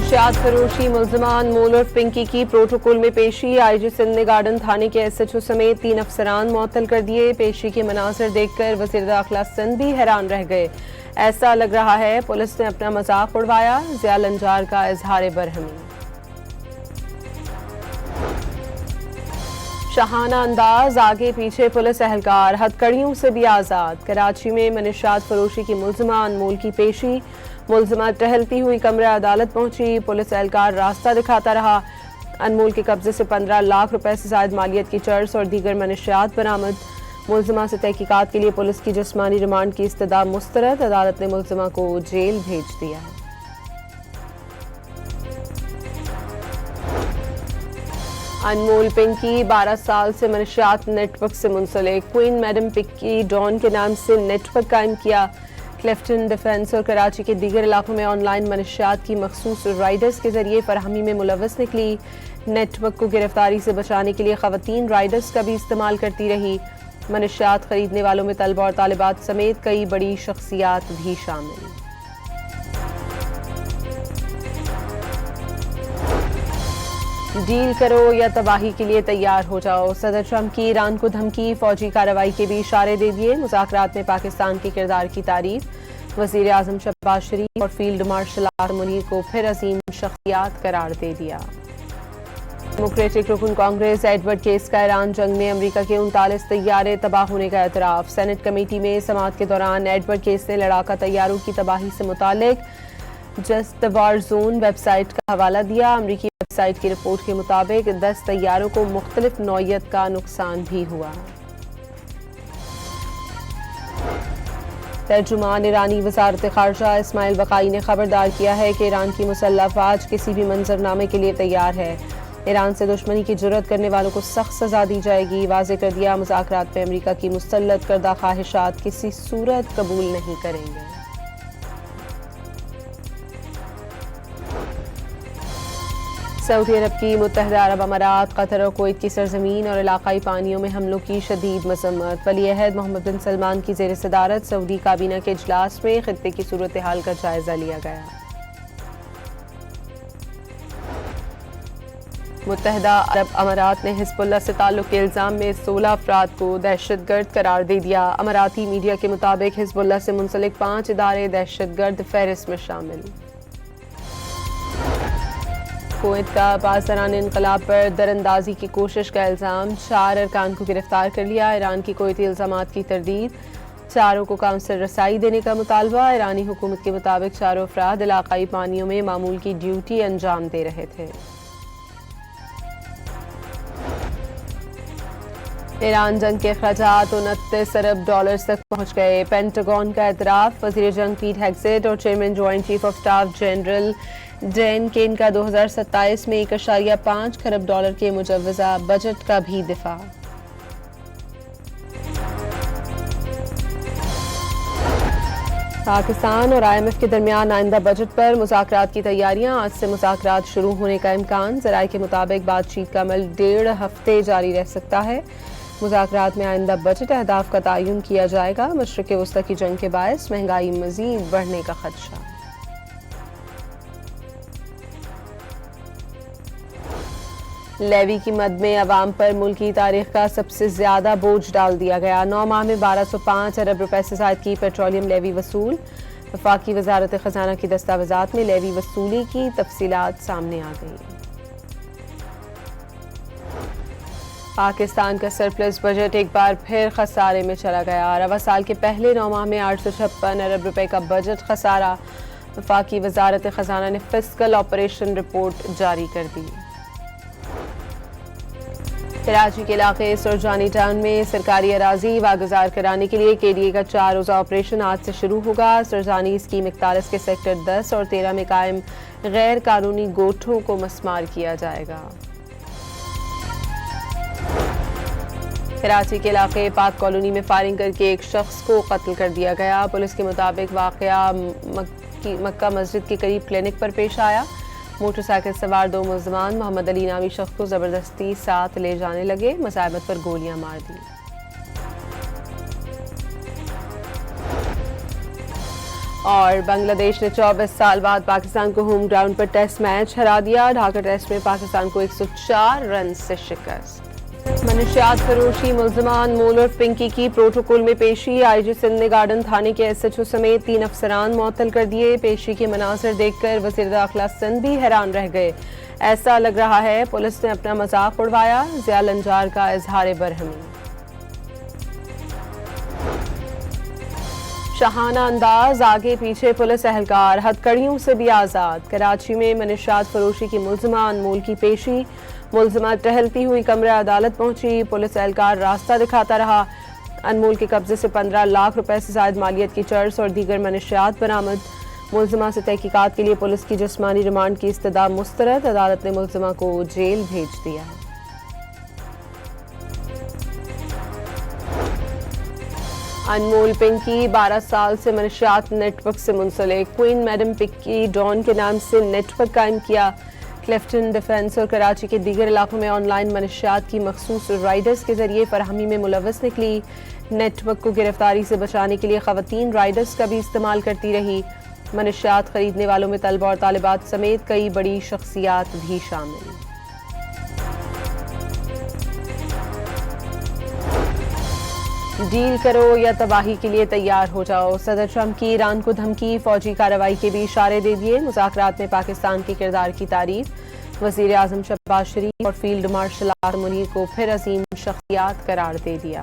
मनशियात फरोशी मुल्ज़मान मोल और पिंकी की प्रोटोकॉल में पेशी। आईजी सिंध ने गार्डन थाने के एसएचओ समेत 3 अफसरान मुअत्तल कर दिए। पेशी के मनाज़िर देखकर वज़ीर दाखिला सिंध भी हैरान रह गए। ऐसा लग रहा है पुलिस ने अपना मजाक उड़वाया। ज़िया लंजार का इजहार बरहमी। शाहाना अंदाज, आगे पीछे पुलिस एहलकार, हथकड़ियों से भी आज़ाद। कराची में मनशियात फरोशी की मुल्ज़मा अनमोल की पेशी। मुल्ज़मा टहलती हुई कमरा अदालत पहुंची। पुलिस एहलकार रास्ता दिखाता रहा। अनमोल के कब्जे से 15 लाख रुपए से ज़ायद मालियत की चर्स और दीगर मनशियात बरामद। मुल्ज़मा से तहकीकात के लिए पुलिस की जिस्मानी रिमांड की इस्तदा मुस्तरद। अदालत ने मुल्ज़मा को जेल भेज दिया। अनमोल पिंकी 12 साल से मनशियात नेटवर्क से मुंसलिक। क्वीन मैडम पिंकी डॉन के नाम से नेटवर्क कायम किया। क्लिफ्टन डिफेंस और कराची के दीगर इलाकों में ऑनलाइन मनशियात की मखसूस राइडर्स के जरिए फराहमी में मुलव्वस निकली। नेटवर्क को गिरफ्तारी से बचाने के लिए खवातीन राइडर्स का भी इस्तेमाल करती रही। मनशियात खरीदने वालों में तलबा और तालिबात समेत कई बड़ी शख्सियात भी शामिल। डील करो या तबाही के लिए तैयार हो जाओ। सदर ट्रंप की ईरान को धमकी, फौजी कार्रवाई के भी इशारे दे दिए। मुज़ाकरात में पाकिस्तान के किरदार की तारीफ। वज़ीर आज़म शहबाज शरीफ और फील्ड मार्शल आर्म मुनीर को फिर अजीम शख्सियात करार दे दिया। डेमोक्रेटिक रुकन कांग्रेस एडवर्ड केस का ईरान जंग में अमरीका के 39 तैयारे तबाह होने का एतराफ़। सेनेट कमेटी में समाअत के दौरान एडवर्ड केस ने लड़ाका तैयारों की तबाही से मुतालिक just the war zone website का हवाला दिया। अमरीकी वेबसाइट की रिपोर्ट के मुताबिक 10 तैयारों को मुख्तलिफ नौइयत का नुकसान भी हुआ। तर्जुमान ईरानी वज़ारत ख़ारजा इस्माइल वक़ाई ने खबरदार किया है कि ईरान की मुसल्लह अफ़वाज किसी भी मंजरनामे के लिए तैयार है। ईरान से दुश्मनी की जुर्रत करने वालों को सख्त सजा दी जाएगी। वाज़ेह कर दिया, मुज़ाकरात में अमरीका की मुसल्लत करदा ख्वाहिशात किसी सूरत कबूल नहीं करेंगे। सऊदी अरब की मुत्तहिदा अरब अमारात, कतर और कुवैत की सरजमीन और इलाकाई पानियों में हमलों की शदीद मज़म्मत। वली अहद मोहम्मद बिन सलमान की ज़ेर सदारत सऊदी काबीना के इजलास में खित्ते की सूरत हाल का जायजा लिया गया। मुत्तहिदा अरब अमारात ने हिज़्बुल्लाह से ताल्लुक़ के इल्ज़ाम में 16 अफराद को दहशतगर्द करार दे दिया। अमाराती मीडिया के मुताबिक हिज़्बुल्लाह से मुंसलिक 5 इदारे दहशतगर्द फहरिस्त में शामिल। कुवैत का पासदारान इनकलाब पर दरअंदाजी की कोशिश का इल्ज़ाम, 4 अरकान को गिरफ्तार कर लिया। ईरान की कुवैती इल्ज़ामात की तरदीद, चारों को काउंसिल रसाई देने का मुतालबा। ईरानी हुकूमत के मुताबिक चारों अफराद इलाकाई पानियों में मामूल की ड्यूटी अंजाम दे रहे थे। ईरान जंग के अखराजात 29 अरब डॉलर तक पहुँच गए। पेंटागन का एतराफ़। वज़ीर जंग पीट हेग्सेट और chairman joint chief of staff general Dan Caine का 2027 में 1.5 खरब डॉलर के मुजव्वज़ा बजट का भी दिफा। पाकिस्तान और IMF के दरमियान आइंदा बजट पर मुज़ाकरात की तैयारियां। आज से मुज़ाकरात शुरू होने का इम्कान। ज़राए के मुताबिक बातचीत का अमल 1.5 हफ्ते जारी रह सकता है। मुज़ाकरात में आइंदा बजट अहदाफ का तयन किया जाएगा। मशरिक़ वस्ता की जंग के बायस महंगाई मज़ीद बढ़ने का खदशा। लेवी की मद में अवाम पर मुल्क की तारीख का सबसे ज्यादा बोझ डाल दिया गया। 9 माह में 1205 अरब रुपए से ज़ायद की पेट्रोलियम लेवी वसूल। वफाकी वजारत खजाना की दस्तावेजात में लेवी वसूली की तफसीलात सामने आ गई। पाकिस्तान का सरप्लस बजट एक बार फिर खसारे में चला गया। रवा साल के पहले 9 माह में 856 अरब रुपए का बजट खसारा। वफाकी वजारत खजाना ने फिस्कल ऑपरेशन रिपोर्ट जारी कर दी। कराची के इलाके सुरजानी टाउन में सरकारी अराजी वागुजार कराने के लिए KDA का 4 रोज़ा ऑपरेशन आज से शुरू होगा। सुरजानी स्कीम 41 के सेक्टर 10 और 13 में कायम गैर कानूनी गोठों को मस्मार किया जाएगा। कराची के इलाके पाक कॉलोनी में फायरिंग करके एक शख्स को कत्ल कर दिया गया। पुलिस के मुताबिक वाकया मक्का मस्जिद के करीब क्लिनिक पर पेश आया। मोटरसाइकिल सवार 2 मुल्ज़मान मोहम्मद अली नामी शख्स को जबरदस्ती साथ ले जाने लगे। मसाइबत पर गोलियां मार दी। और बांग्लादेश ने 24 साल बाद पाकिस्तान को होम ग्राउंड पर टेस्ट मैच हरा दिया। ढाका टेस्ट में पाकिस्तान को 104 रन से शिकस्त। मनशियात फरोशी मुल्ज़मान मोल और पिंकी की प्रोटोकॉल में पेशी। आईजी सिंध ने गार्डन थाने के एसएचओ समेत 3 अफसरान मुअत्तल कर दिए। पेशी के मनाज़िर देखकर वज़ीर दाखिला सिंध भी हैरान रह गए। ऐसा लग रहा है पुलिस ने अपना मजाक उड़वाया। ज़िया लंजार का इजहार बरहमी। शाहाना अंदाज, आगे पीछे पुलिस एहलकार, हथकड़ियों से भी आज़ाद। कराची में मनशियात फरोशी की मुल्ज़मान मोल की पेशी। मुल्ज़मा टहलती हुई कमरा अदालत पहुंची। पुलिस एहलकार रास्ता दिखाता रहा। अनमोल के कब्जे से 15 लाख रुपए से ज़ायद मालियत की चर्स और दीगर मनशियात बरामद। मुल्ज़मा से तहकीकात के लिए पुलिस की जिस्मानी रिमांड की इस्तदा मुस्तरद। अदालत ने मुल्ज़मा को जेल भेज दिया। अनमोल पिंकी 12 साल से मनशियात नेटवर्क से मुंसलिक। क्वीन मैडम पिंकी डॉन के नाम से नेटवर्क कायम किया। क्लिफ्टन डिफेंस और कराची के दीगर इलाकों में ऑनलाइन मनशियात की मखसूस राइडर्स के जरिए फरहमी में मुलव्वस निकली। नेटवर्क को गिरफ्तारी से बचाने के लिए खवातीन राइडर्स का भी इस्तेमाल करती रही। मनशियात खरीदने वालों में तलबा और तालिबात समेत कई बड़ी शख्सियात भी शामिल। डील करो या तबाही के लिए तैयार हो जाओ। सदर ट्रंप की ईरान को धमकी, फौजी कार्रवाई के भी इशारे दे दिए। मुज़ाकरात में पाकिस्तान के किरदार की तारीफ। वज़ीर आज़म शहबाज शरीफ और फील्ड मार्शल मुनीर को फिर अजीम शख्सियात करार दे दिया।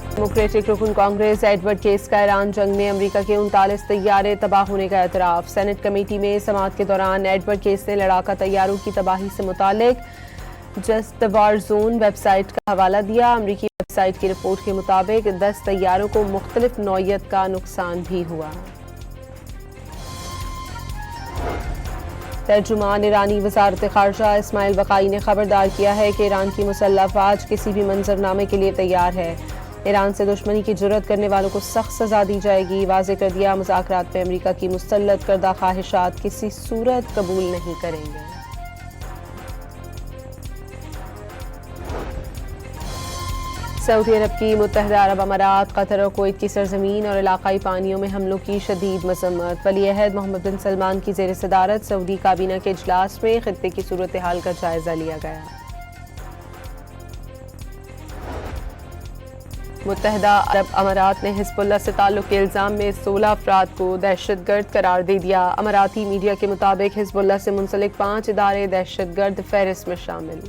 डेमोक्रेटिक रुकन कांग्रेस एडवर्ड केस का ईरान जंग में अमरीका के 39 तैयारे तबाह होने का एतराफ़। सेनेट कमेटी में समाअत के दौरान एडवर्ड केस ने लड़ाका तैयारों की तबाही से मुतालिक just the war zone website का हवाला दिया। अमरीकी वेबसाइट की रिपोर्ट के मुताबिक 10 तैयारों को मुख्तलिफ नौइयत का नुकसान भी हुआ। तर्जुमान ईरानी वज़ारत ख़ारजा इस्माइल बक़ाई ने खबरदार किया है कि ईरान की मुसल्लह अफ़वाज किसी भी मंजरनामे के लिए तैयार है। ईरान से दुश्मनी की जुर्रत करने वालों को सख्त सजा दी जाएगी। वाज़ेह कर दिया, मुज़ाकरात में अमरीका की मुसल्लत करदा ख्वाहिशात किसी सूरत कबूल नहीं करेंगे। सऊदी अरब की मुत्तहिदा अरब अमारात, कतर और कुवैत की सरजमीन और इलाकाई पानियों में हमलों की शदीद मजम्मत। वली अहद मोहम्मद बिन सलमान की ज़ेर सदारत सऊदी काबीना के इजलास में खित्ते की सूरत हाल का जायजा लिया गया। मुत्तहिदा अरब अमारात ने हिज़्बुल्लाह से ताल्लुक़ के इल्ज़ाम में 16 अफराद को दहशतगर्द करार दे दिया। अमाराती मीडिया के मुताबिक हिज़्बुल्लाह से मुंसलिक 5 इदारे दहशतगर्द फहरिस्त में शामिल।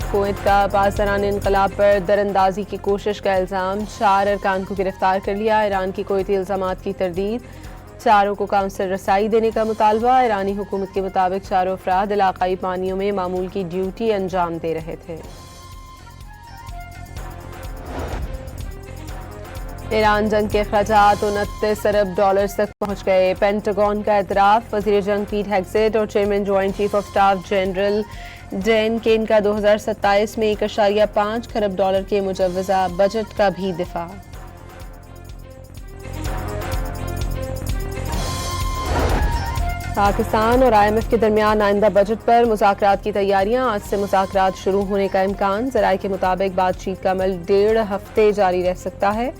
कुवैत का पासदारान इनकलाब पर दरअंदाजी की कोशिश का इल्ज़ाम, 4 अरकान को गिरफ्तार कर लिया। ईरान की कुवैती इल्ज़ामात की तरदीद, 4 को काउंसिल रसाई देने का मुतालबा। ईरानी हुकूमत के मुताबिक 4 अफराद इलाकाई पानियों में मामूल की ड्यूटी अंजाम दे रहे थे। ईरान जंग के अखराजात $29 अरब तक पहुँच गए। पेंटागन का एतराफ़। वज़ीर जंग पीट हेग्सेट और chairman joint chief of staff general Dan Caine का 2027 में $1.5 खरब के मुजव्वज़ा बजट का भी दिफा। पाकिस्तान और IMF के दरमियान आइंदा बजट पर मुज़ाकरात की तैयारियां। आज से मुज़ाकरात शुरू होने का इम्कान। ज़राए के मुताबिक बातचीत का अमल 1.5 हफ्ते जारी रह सकता है।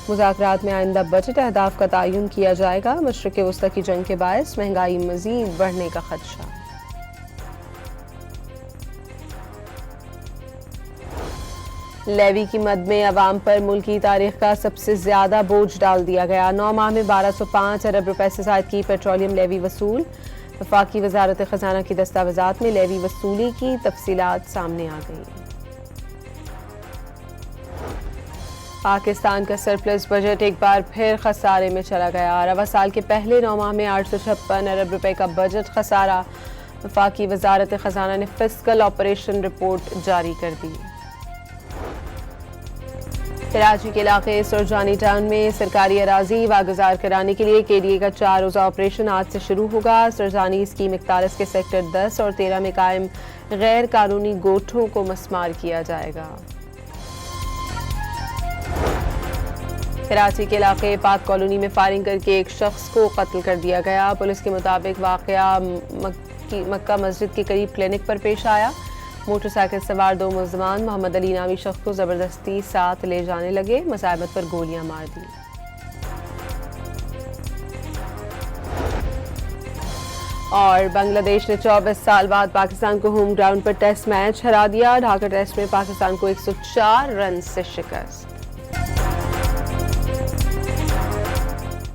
मुज़ाकरात में आइंदा बजट अहदाफ का तयन किया जाएगा। मशरिक़ वस्ता की जंग के बायस महंगाई मज़ीद बढ़ने का खदशा। लेवी की मद में अवाम पर मुल्क की तारीख का सबसे ज्यादा बोझ डाल दिया गया। 9 माह में 1205 अरब रुपए से ज़ायद की पेट्रोलियम लेवी वसूल। वफाकी वजारत खजाना की दस्तावेजात में लेवी वसूली की तफसीलात सामने आ गई। पाकिस्तान का सरप्लस बजट एक बार फिर खसारे में चला गया। रवा साल के पहले 9 माह में 856 अरब रुपए का बजट खसारा। वफाकी वजारत खजाना ने फिस्कल ऑपरेशन रिपोर्ट जारी कर दी। कराची के इलाके सुरजानी टाउन में सरकारी अराजी वागुजार कराने के लिए KDA का 4 रोज़ा ऑपरेशन आज से शुरू होगा। सुरजानी स्कीम 41 के सेक्टर 10 और 13 में कायम गैर कानूनी गोठों को मस्मार किया जाएगा। कराची के इलाके पाक कॉलोनी में फायरिंग करके एक शख्स को कत्ल कर दिया गया। पुलिस के मुताबिक वाकया मक्का मस्जिद के करीब क्लिनिक पर पेश आया। मोटरसाइकिल सवार 2 मुल्ज़मान मोहम्मद अली नामी शख्स को ज़बरदस्ती साथ ले जाने लगे। मसाइबत पर गोलियां मार दी। और बांग्लादेश ने 24 साल बाद पाकिस्तान को होम ग्राउंड पर टेस्ट मैच हरा दिया। ढाका टेस्ट में पाकिस्तान को 104 रन से शिकस्त।